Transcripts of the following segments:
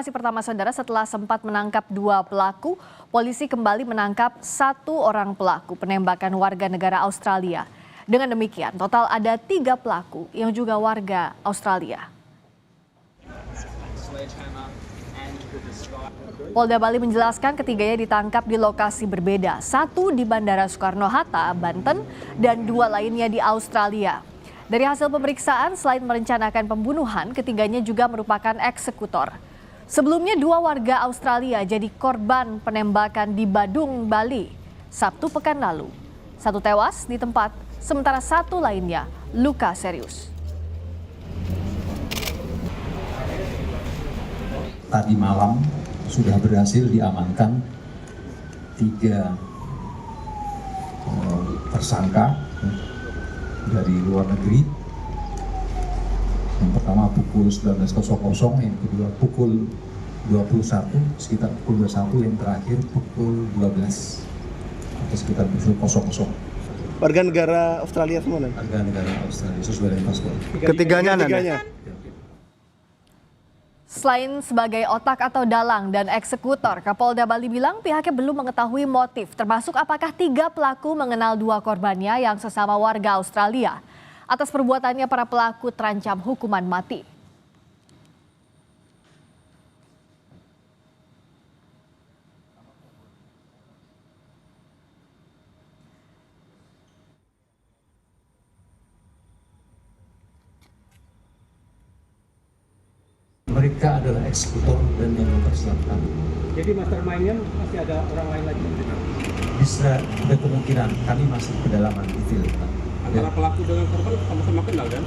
Pertama saudara, setelah sempat menangkap 2 pelaku, polisi kembali menangkap 1 orang pelaku penembakan warga negara Australia. Dengan demikian, total ada 3 pelaku yang juga warga Australia. Polda Bali menjelaskan ketiganya ditangkap di lokasi berbeda, 1 di Bandara Soekarno-Hatta, Banten, dan 2 lainnya di Australia. Dari hasil pemeriksaan, selain merencanakan pembunuhan, ketiganya juga merupakan eksekutor. Sebelumnya 2 warga Australia jadi korban penembakan di Badung, Bali, Sabtu pekan lalu. 1 tewas di tempat, sementara 1 lainnya luka serius. Tadi malam sudah berhasil diamankan 3 tersangka dari luar negeri. Yang pertama pukul 19.00, yang kedua pukul 21, sekitar pukul 21, yang terakhir pukul 12 atau sekitar pukul 00. Warga negara Australia semua, kan? Warga negara Australia sesuai dengan paspor. Ketiganya. Selain sebagai otak atau dalang dan eksekutor, Kapolda Bali bilang pihaknya belum mengetahui motif, termasuk apakah 3 pelaku mengenal 2 korbannya yang sesama warga Australia. Atas perbuatannya, para pelaku terancam hukuman mati. Mereka adalah eksekutor dan yang mempersiapkan. Jadi mastermind-nya masih ada orang lain lagi? Bisa ada kemungkinan, kami masih pendalaman detail. Antara pelaku dengan korban sama-sama kenal, kan?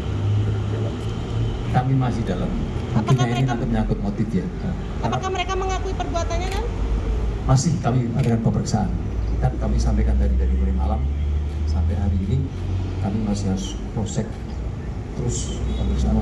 Kami masih dalam. Tentunya ini nanti menyangkut motif ya. Apakah mereka mengakui perbuatannya, kan? Masih kami adakan pemeriksaan. Kan kami sampaikan dari mulai malam sampai hari ini kami masih harus proses terus pemeriksaan.